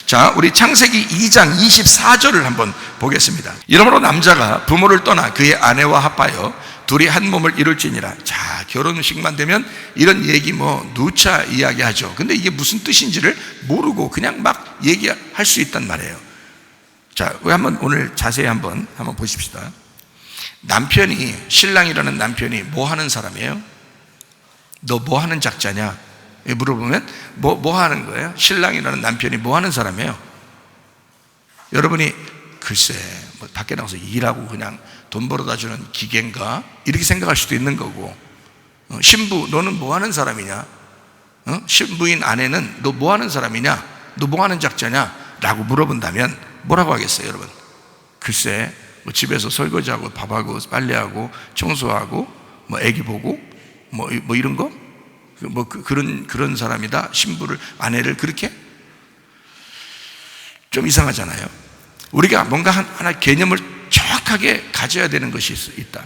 자, 우리 창세기 2장 24절을 한번 보겠습니다. 이러므로 남자가 부모를 떠나 그의 아내와 합하여 둘이 한 몸을 이룰지니라. 자, 결혼식만 되면 이런 얘기 누차 이야기하죠. 근데 이게 무슨 뜻인지를 모르고 그냥 막 얘기할 수 있단 말이에요. 자, 우리 오늘 자세히 한번 보십시다. 신랑이라는 남편이 뭐 하는 사람이에요? 너 뭐 하는 작자냐? 물어보면 뭐 하는 거예요? 신랑이라는 남편이 뭐 하는 사람이에요? 여러분이 글쎄 밖에 나가서 일하고 그냥 돈 벌어다 주는 기계인가? 이렇게 생각할 수도 있는 거고, 신부 너는 뭐 하는 사람이냐? 신부인 아내는 너 뭐 하는 사람이냐? 너 뭐 하는 작자냐? 라고 물어본다면 뭐라고 하겠어요, 여러분? 글쎄 집에서 설거지하고 밥하고 빨래하고 청소하고 애기 보고 이런 거? 그런 사람이다. 아내를 그렇게? 좀 이상하잖아요. 우리가 뭔가 하나 개념을 정확하게 가져야 되는 것이 있다.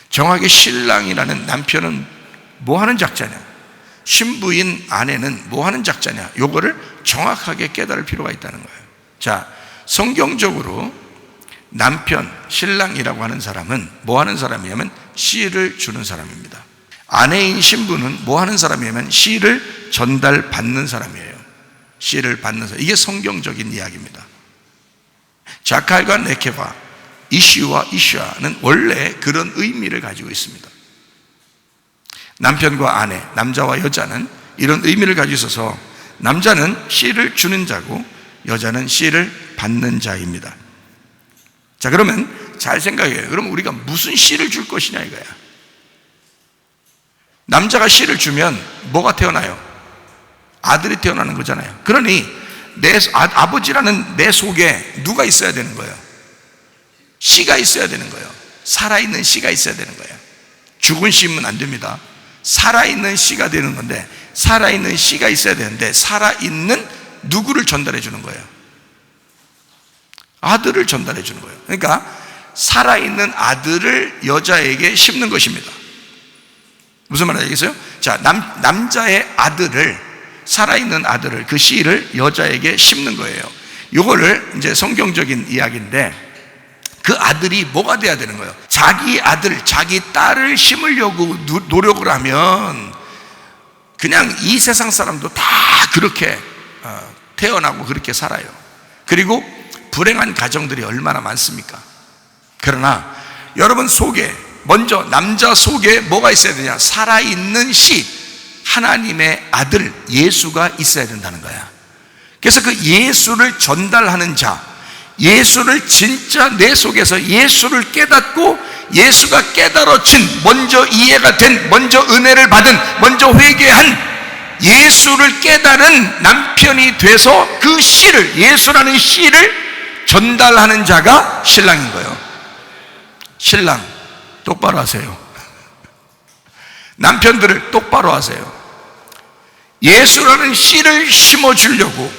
정확하게 신랑이라는 남편은 뭐 하는 작자냐, 신부인 아내는 뭐 하는 작자냐, 요거를 정확하게 깨달을 필요가 있다는 거예요. 자, 성경적으로 남편, 신랑이라고 하는 사람은 뭐 하는 사람이냐면 씨를 주는 사람입니다. 아내인 신부는 뭐 하는 사람이냐면 씨를 전달받는 사람이에요. 씨를 받는 사람. 이게 성경적인 이야기입니다. 자칼과 네케바, 이슈와 이슈아는 원래 그런 의미를 가지고 있습니다. 남편과 아내, 남자와 여자는 이런 의미를 가지고 있어서 남자는 씨를 주는 자고 여자는 씨를 받는 자입니다. 자, 그러면 잘 생각해요. 그럼 우리가 무슨 씨를 줄 것이냐 이거야. 남자가 씨를 주면 뭐가 태어나요? 아들이 태어나는 거잖아요. 그러니 아버지라는 내 속에 누가 있어야 되는 거예요? 씨가 있어야 되는 거예요. 살아있는 씨가 있어야 되는 거예요. 죽은 씨면 안 됩니다. 살아있는 씨가 되는 건데, 살아있는 씨가 있어야 되는데 살아있는 누구를 전달해 주는 거예요? 아들을 전달해 주는 거예요. 그러니까 살아있는 아들을 여자에게 심는 것입니다. 무슨 말인지 알겠어요? 자, 남자의 아들을, 살아있는 아들을, 그 씨를 여자에게 심는 거예요. 이거를 이제 성경적인 이야기인데, 그 아들이 뭐가 돼야 되는 거예요? 자기 아들, 자기 딸을 심으려고 노력을 하면 그냥 이 세상 사람도 다 그렇게 태어나고 그렇게 살아요. 그리고 불행한 가정들이 얼마나 많습니까? 그러나 여러분 속에, 먼저 남자 속에 뭐가 있어야 되냐? 살아있는 씨, 하나님의 아들 예수가 있어야 된다는 거야. 그래서 그 예수를 전달하는 자, 예수를 진짜 내 속에서 예수를 깨닫고 예수가 깨달아진, 먼저 이해가 된, 먼저 은혜를 받은, 먼저 회개한 예수를 깨달은 남편이 돼서 그 씨를, 예수라는 씨를 전달하는 자가 신랑인 거예요. 신랑 똑바로 하세요. 남편들을 똑바로 하세요. 예수라는 씨를 심어주려고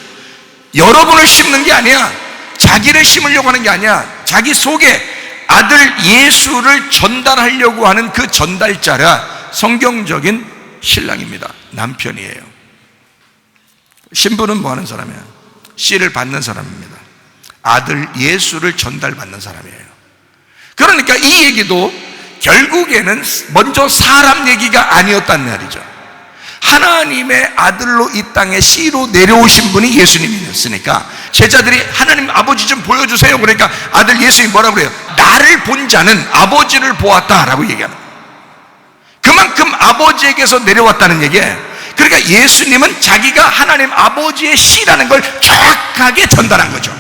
여러분을 심는 게 아니야. 자기를 심으려고 하는 게 아니야. 자기 속에 아들 예수를 전달하려고 하는 그 전달자라 성경적인 신랑입니다. 남편이에요. 신부는 뭐 하는 사람이야? 씨를 받는 사람입니다. 아들 예수를 전달받는 사람이에요. 그러니까 이 얘기도 결국에는 먼저 사람 얘기가 아니었단 말이죠. 하나님의 아들로 이 땅에 씨로 내려오신 분이 예수님이었으니까 제자들이 하나님 아버지 좀 보여주세요. 그러니까 아들 예수님이 뭐라고 그래요? 나를 본 자는 아버지를 보았다라고 얘기하는 거예요. 그만큼 아버지에게서 내려왔다는 얘기예요. 그러니까 예수님은 자기가 하나님 아버지의 씨라는 걸 정확하게 전달한 거죠.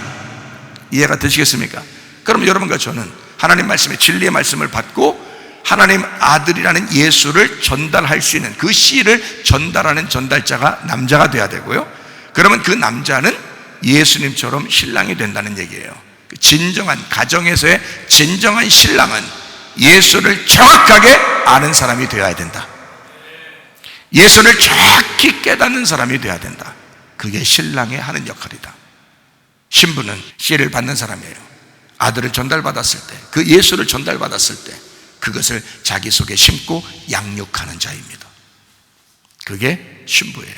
이해가 되시겠습니까? 그럼 여러분과 저는 하나님 말씀의 진리의 말씀을 받고 하나님 아들이라는 예수를 전달할 수 있는, 그 씨를 전달하는 전달자가 남자가 돼야 되고요. 그러면 그 남자는 예수님처럼 신랑이 된다는 얘기예요. 진정한 가정에서의 진정한 신랑은 예수를 정확하게 아는 사람이 되어야 된다. 예수를 정확히 깨닫는 사람이 되어야 된다. 그게 신랑이 하는 역할이다. 신부는 씨를 받는 사람이에요. 아들을 전달받았을 때, 그 예수를 전달받았을 때 그것을 자기 속에 심고 양육하는 자입니다. 그게 신부예요.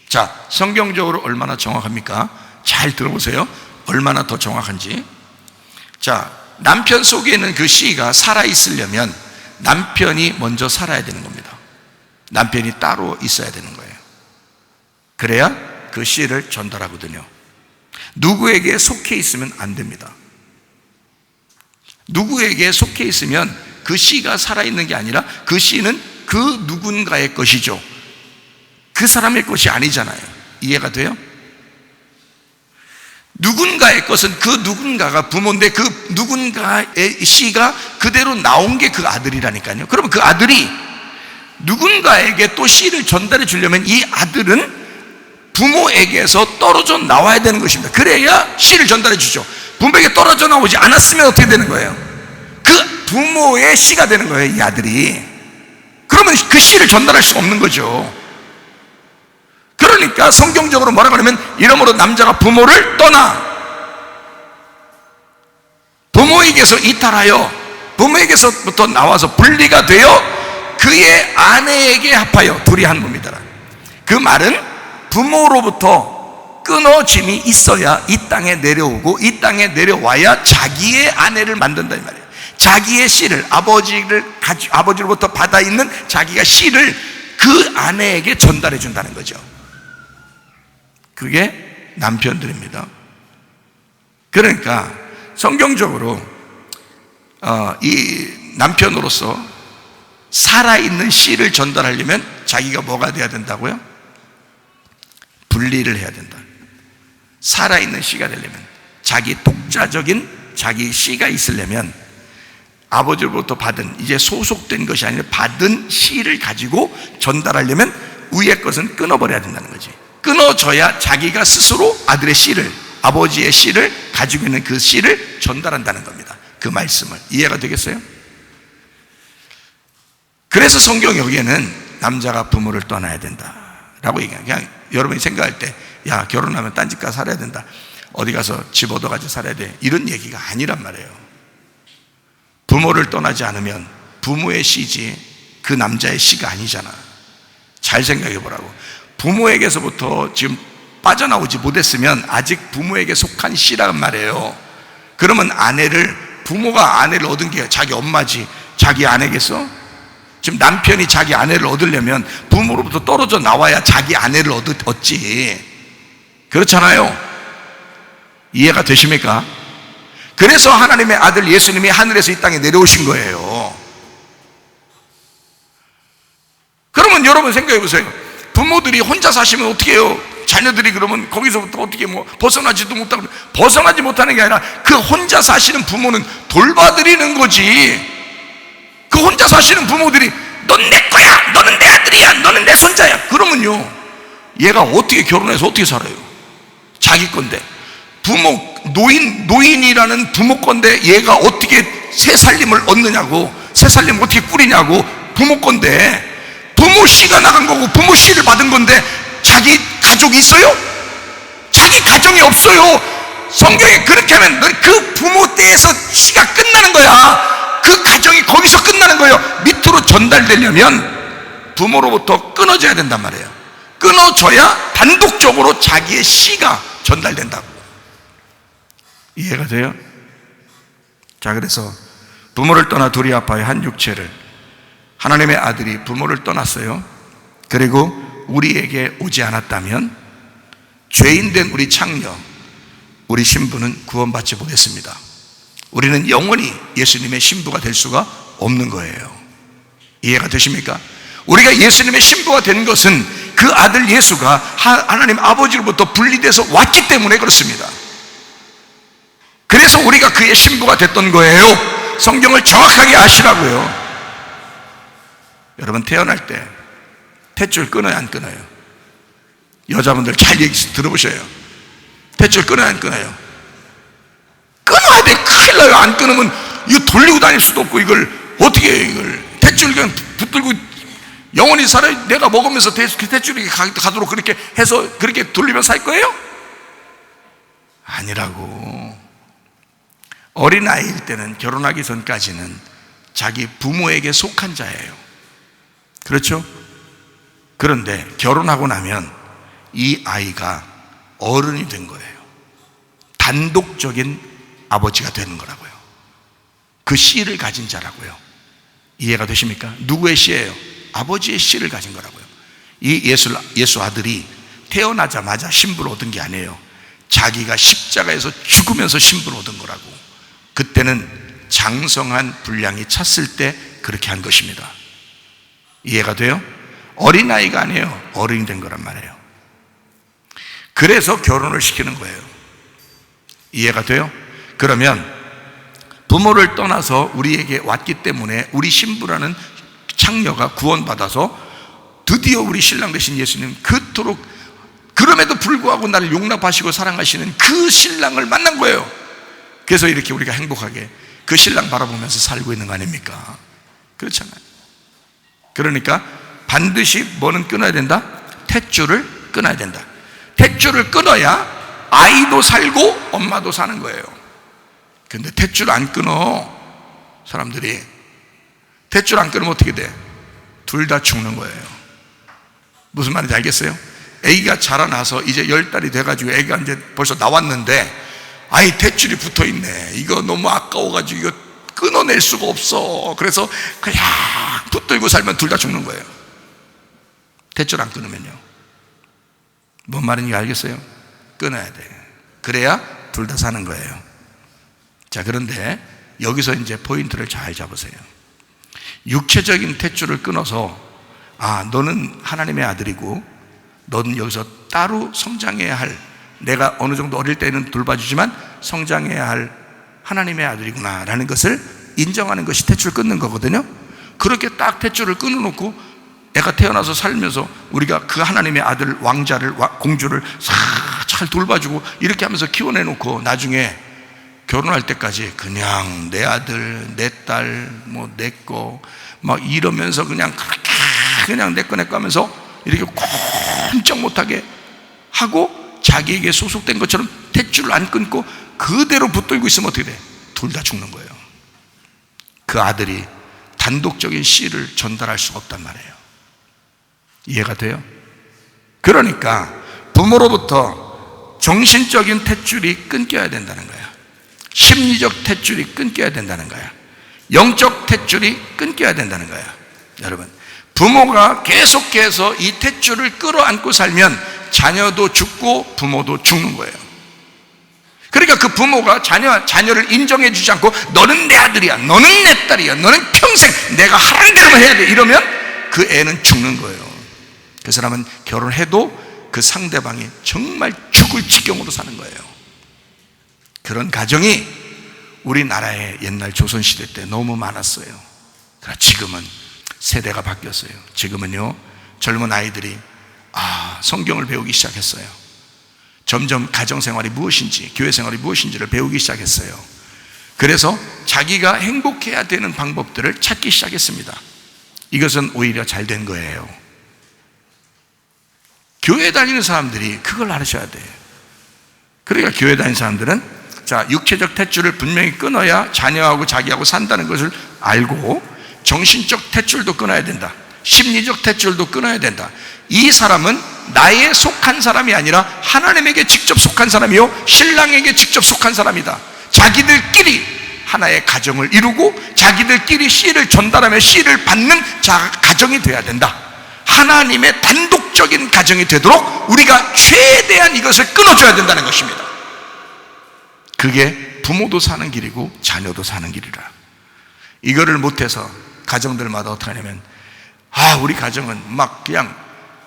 자, 성경적으로 얼마나 정확합니까? 잘 들어보세요. 얼마나 더 정확한지. 자, 남편 속에 있는 그 씨가 살아있으려면 남편이 먼저 살아야 되는 겁니다. 남편이 따로 있어야 되는 거예요. 그래야 그 씨를 전달하거든요. 누구에게 속해 있으면 안 됩니다. 누구에게 속해 있으면 그 씨가 살아있는 게 아니라 그 씨는 그 누군가의 것이죠. 그 사람의 것이 아니잖아요. 이해가 돼요? 누군가의 것은 그 누군가가 부모인데 그 누군가의 씨가 그대로 나온 게 그 아들이라니까요. 그러면 그 아들이 누군가에게 또 씨를 전달해 주려면 이 아들은 부모에게서 떨어져 나와야 되는 것입니다. 그래야 씨를 전달해 주죠. 부모에게 떨어져 나오지 않았으면 어떻게 되는 거예요? 그 부모의 씨가 되는 거예요, 이 아들이. 그러면 그 씨를 전달할 수가 없는 거죠. 그러니까 성경적으로 뭐라고 하냐면, 이러므로 남자가 부모를 떠나 부모에게서 이탈하여 부모에게서부터 나와서 분리가 되어 그의 아내에게 합하여 둘이 한 몸이더라. 그 말은 부모로부터 끊어짐이 있어야 이 땅에 내려오고 이 땅에 내려와야 자기의 아내를 만든다 이 말이에요. 자기의 씨를 아버지로부터 받아 있는 자기가 씨를 그 아내에게 전달해 준다는 거죠. 그게 남편들입니다. 그러니까 성경적으로 이 남편으로서 살아있는 씨를 전달하려면 자기가 뭐가 돼야 된다고요? 분리를 해야 된다. 살아있는 씨가 되려면, 자기 독자적인 자기 씨가 있으려면 아버지로부터 받은, 이제 소속된 것이 아니라 받은 씨를 가지고 전달하려면 위의 것은 끊어버려야 된다는 거지. 끊어져야 자기가 스스로 아들의 씨를, 아버지의 씨를 가지고 있는 그 씨를 전달한다는 겁니다. 그 말씀을. 이해가 되겠어요? 그래서 성경 여기에는 남자가 부모를 떠나야 된다라고 얘기해요. 그냥 여러분이 생각할 때, 야, 결혼하면 딴 집 가서 살아야 된다, 어디 가서 집 얻어가지고 살아야 돼, 이런 얘기가 아니란 말이에요. 부모를 떠나지 않으면 부모의 씨지 그 남자의 씨가 아니잖아. 잘 생각해 보라고. 부모에게서부터 지금 빠져나오지 못했으면 아직 부모에게 속한 씨란 말이에요. 그러면 부모가 아내를 얻은 게 자기 엄마지 자기 아내겠어? 지금 남편이 자기 아내를 얻으려면 부모로부터 떨어져 나와야 자기 아내를 얻지. 그렇잖아요. 이해가 되십니까? 그래서 하나님의 아들 예수님이 하늘에서 이 땅에 내려오신 거예요. 그러면 여러분 생각해 보세요. 부모들이 혼자 사시면 어떻게 해요? 자녀들이 그러면 거기서부터 어떻게 벗어나지도 못하고, 벗어나지 못하는 게 아니라 그 혼자 사시는 부모는 돌봐드리는 거지. 그 혼자 사시는 부모들이 넌 내 거야, 너는 내 아들이야, 너는 내 손자야, 그러면요, 얘가 어떻게 결혼해서 어떻게 살아요? 자기 건데. 노인이라는 부모 건데 얘가 어떻게 새 살림을 얻느냐고, 새 살림 어떻게 꾸리냐고. 부모 건데, 부모 씨가 나간 거고 부모 씨를 받은 건데 자기 가족이 있어요? 자기 가정이 없어요. 성경이 그렇게 하면 그 부모 때에서 씨가 끝나는 거야. 그 가정이 거기서 끝나는 거예요. 밑으로 전달되려면 부모로부터 끊어져야 된단 말이에요. 끊어져야 단독적으로 자기의 씨가 전달된다고. 이해가 돼요? 자, 그래서 부모를 떠나 둘이 합하여 한 육체를, 하나님의 아들이 부모를 떠났어요. 그리고 우리에게 오지 않았다면 죄인된 우리 창녀, 우리 신부는 구원받지 못했습니다. 우리는 영원히 예수님의 신부가 될 수가 없는 거예요. 이해가 되십니까? 우리가 예수님의 신부가 된 것은 그 아들 예수가 하나님 아버지로부터 분리돼서 왔기 때문에 그렇습니다. 그래서 우리가 그의 신부가 됐던 거예요. 성경을 정확하게 아시라고요. 여러분, 태어날 때 탯줄 끊어요, 안 끊어요? 여자분들 잘 얘기 들어보셔요. 탯줄 끊어요, 안 끊어요? 끊어야 돼. 큰일 나요. 안 끊으면 이거 돌리고 다닐 수도 없고, 이걸 어떻게 해, 이걸. 탯줄 그냥 붙들고 영원히 살아요? 내가 먹으면서 탯줄이 가도록 그렇게 해서 그렇게 돌리면 살 거예요? 아니라고. 어린아이일 때는, 결혼하기 전까지는 자기 부모에게 속한 자예요. 그렇죠? 그런데 결혼하고 나면 이 아이가 어른이 된 거예요. 단독적인 아버지가 되는 거라고요. 그 씨를 가진 자라고요. 이해가 되십니까? 누구의 씨예요? 아버지의 씨를 가진 거라고요. 이 예수 아들이 태어나자마자 신부를 얻은 게 아니에요. 자기가 십자가에서 죽으면서 신부를 얻은 거라고. 그때는 장성한 분량이 찼을 때 그렇게 한 것입니다. 이해가 돼요? 어린아이가 아니에요. 어른이 된 거란 말이에요. 그래서 결혼을 시키는 거예요. 이해가 돼요? 그러면 부모를 떠나서 우리에게 왔기 때문에 우리 신부라는 창녀가 구원받아서 드디어 우리 신랑 되신 예수님, 그토록 그럼에도 불구하고 나를 용납하시고 사랑하시는 그 신랑을 만난 거예요. 그래서 이렇게 우리가 행복하게 그 신랑 바라보면서 살고 있는 거 아닙니까? 그렇잖아요. 그러니까 반드시 뭐는 끊어야 된다? 탯줄을 끊어야 된다. 탯줄을 끊어야 아이도 살고 엄마도 사는 거예요. 근데 탯줄 안 끊어 사람들이. 탯줄 안 끊으면 어떻게 돼? 둘 다 죽는 거예요. 무슨 말인지 알겠어요? 애기가 자라나서 이제 10달이 돼가지고 애기가 이제 벌써 나왔는데 아이 탯줄이 붙어있네. 이거 너무 아까워가지고 이거 끊어낼 수가 없어. 그래서 그냥 붙들고 살면 둘 다 죽는 거예요. 탯줄 안 끊으면요. 뭔 말인지 알겠어요? 끊어야 돼. 그래야 둘 다 사는 거예요. 자, 그런데 여기서 이제 포인트를 잘 잡으세요. 육체적인 탯줄을 끊어서 너는 하나님의 아들이고 너는 여기서 따로 성장해야 할, 내가 어느 정도 어릴 때는 돌봐주지만 성장해야 할 하나님의 아들이구나 라는 것을 인정하는 것이 탯줄 끊는 거거든요. 그렇게 딱 탯줄을 끊어놓고 애가 태어나서 살면서 우리가 그 하나님의 아들, 왕자를, 공주를 잘 돌봐주고 이렇게 하면서 키워내놓고 나중에 결혼할 때까지 그냥 내 아들, 내 딸, 뭐 내 거 막 이러면서 그냥 내 거 하면서 이렇게 꼼짝 못하게 하고 자기에게 소속된 것처럼 탯줄을 안 끊고 그대로 붙들고 있으면 어떻게 돼? 둘 다 죽는 거예요. 그 아들이 단독적인 씨를 전달할 수가 없단 말이에요. 이해가 돼요? 그러니까 부모로부터 정신적인 탯줄이 끊겨야 된다는 거야. 심리적 탯줄이 끊겨야 된다는 거야. 영적 탯줄이 끊겨야 된다는 거야. 여러분, 부모가 계속해서 이 탯줄을 끌어안고 살면 자녀도 죽고 부모도 죽는 거예요. 그러니까 그 부모가 자녀를 인정해 주지 않고 너는 내 아들이야, 너는 내 딸이야, 너는 평생 내가 하라는 대로만 해야 돼 이러면 그 애는 죽는 거예요. 그 사람은 결혼해도 그 상대방이 정말 죽을 지경으로 사는 거예요. 그런 가정이 우리나라의 옛날 조선시대 때 너무 많았어요. 그러나 지금은 세대가 바뀌었어요. 지금은요, 젊은 아이들이 성경을 배우기 시작했어요. 점점 가정생활이 무엇인지, 교회생활이 무엇인지를 배우기 시작했어요. 그래서 자기가 행복해야 되는 방법들을 찾기 시작했습니다. 이것은 오히려 잘 된 거예요. 교회 다니는 사람들이 그걸 알으셔야 돼요. 그러니까 교회 다니는 사람들은 육체적 탯줄을 분명히 끊어야 자녀하고 자기하고 산다는 것을 알고 정신적 탯줄도 끊어야 된다. 심리적 탯줄도 끊어야 된다. 이 사람은 나에 속한 사람이 아니라 하나님에게 직접 속한 사람이요, 신랑에게 직접 속한 사람이다. 자기들끼리 하나의 가정을 이루고 자기들끼리 씨를 전달하며 씨를 받는 가정이 돼야 된다. 하나님의 단독적인 가정이 되도록 우리가 최대한 이것을 끊어줘야 된다는 것입니다. 그게 부모도 사는 길이고 자녀도 사는 길이라. 이거를 못해서 가정들마다 어떻게 하냐면 우리 가정은 막 그냥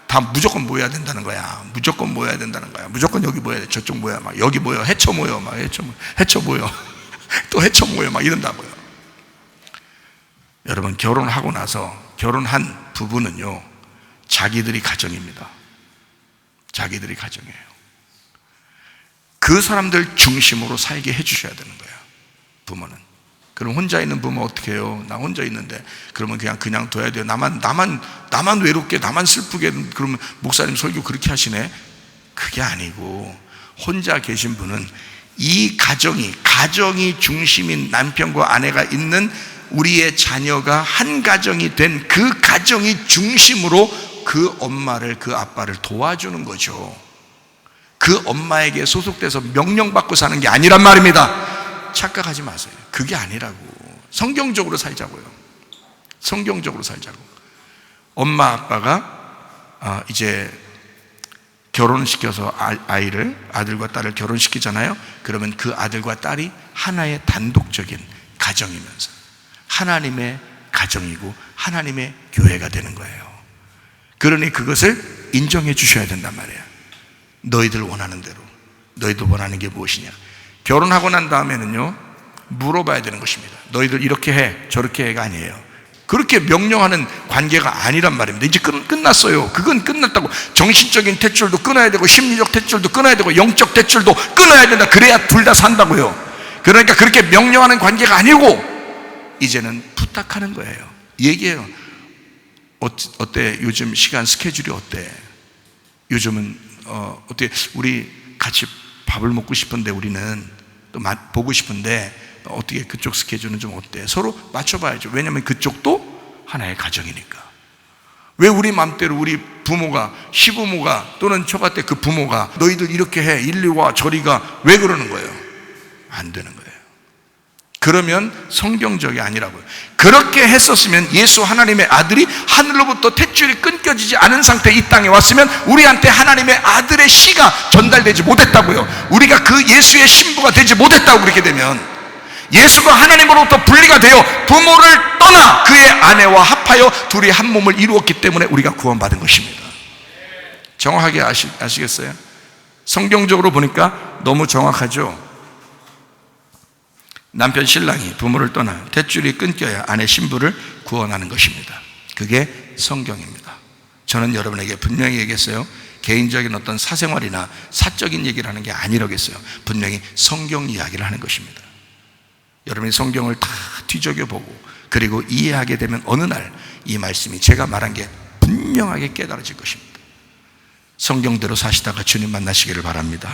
다 무조건 모여야 된다는 거야. 무조건 모여야 된다는 거야. 무조건 여기 모여야 돼. 저쪽 모여. 막 여기 모여. 해쳐 모여. 막 해쳐 모여. 또 해쳐 모여. 막 이런다고요. 여러분, 결혼하고 나서 결혼한 부부는요, 자기들이 가정입니다. 자기들이 가정이에요. 그 사람들 중심으로 살게 해주셔야 되는 거예요. 부모는. 그럼 혼자 있는 부모 어떻게 해요? 나 혼자 있는데 그러면 그냥 둬야 돼요. 나만 외롭게, 나만 슬프게. 그러면 목사님 설교 그렇게 하시네. 그게 아니고 혼자 계신 분은 이 가정이 중심인 남편과 아내가 있는 우리의 자녀가 한 가정이 된 그 가정이 중심으로 그 엄마를, 그 아빠를 도와주는 거죠. 그 엄마에게 소속돼서 명령받고 사는 게 아니란 말입니다. 착각하지 마세요. 그게 아니라고. 성경적으로 살자고요. 성경적으로 살자고. 엄마 아빠가 이제 결혼시켜서 아이를, 아들과 딸을 결혼시키잖아요. 그러면 그 아들과 딸이 하나의 단독적인 가정이면서 하나님의 가정이고 하나님의 교회가 되는 거예요. 그러니 그것을 인정해 주셔야 된단 말이에요. 너희들 원하는 대로. 너희들 원하는 게 무엇이냐. 결혼하고 난 다음에는요, 물어봐야 되는 것입니다. 너희들 이렇게 해, 저렇게 해가 아니에요. 그렇게 명령하는 관계가 아니란 말입니다. 이제 끝났어요. 그건 끝났다고. 정신적인 탯줄도 끊어야 되고, 심리적 탯줄도 끊어야 되고, 영적 탯줄도 끊어야 된다. 그래야 둘 다 산다고요. 그러니까 그렇게 명령하는 관계가 아니고 이제는 부탁하는 거예요. 얘기해요. 어때? 요즘 시간 스케줄이 어때? 요즘은 어때? 우리 같이 밥을 먹고 싶은데, 우리는 또 보고 싶은데 어떻게 그쪽 스케줄은 좀 어때? 서로 맞춰봐야죠. 왜냐하면 그쪽도 하나의 가정이니까. 왜 우리 마음대로 우리 부모가, 시부모가 또는 저같은 그 부모가 너희들 이렇게 해, 이리 와 저리 가, 왜 그러는 거예요? 안 되는 거예요. 그러면 성경적이 아니라고요. 그렇게 했었으면 예수 하나님의 아들이 하늘로부터 탯줄이 끊겨지지 않은 상태에 이 땅에 왔으면 우리한테 하나님의 아들의 씨가 전달되지 못했다고요. 우리가 그 예수의 신부가 되지 못했다고. 그렇게 되면 예수가 하나님으로부터 분리가 되어 부모를 떠나 그의 아내와 합하여 둘이 한 몸을 이루었기 때문에 우리가 구원받은 것입니다. 정확하게 아시겠어요? 성경적으로 보니까 너무 정확하죠. 남편 신랑이 부모를 떠나 탯줄이 끊겨야 아내 신부를 구원하는 것입니다. 그게 성경입니다. 저는 여러분에게 분명히 얘기했어요. 개인적인 어떤 사생활이나 사적인 얘기를 하는 게 아니라겠어요. 분명히 성경 이야기를 하는 것입니다. 여러분이 성경을 다 뒤적여보고 그리고 이해하게 되면 어느 날 이 말씀이 제가 말한 게 분명하게 깨달아질 것입니다. 성경대로 사시다가 주님 만나시기를 바랍니다.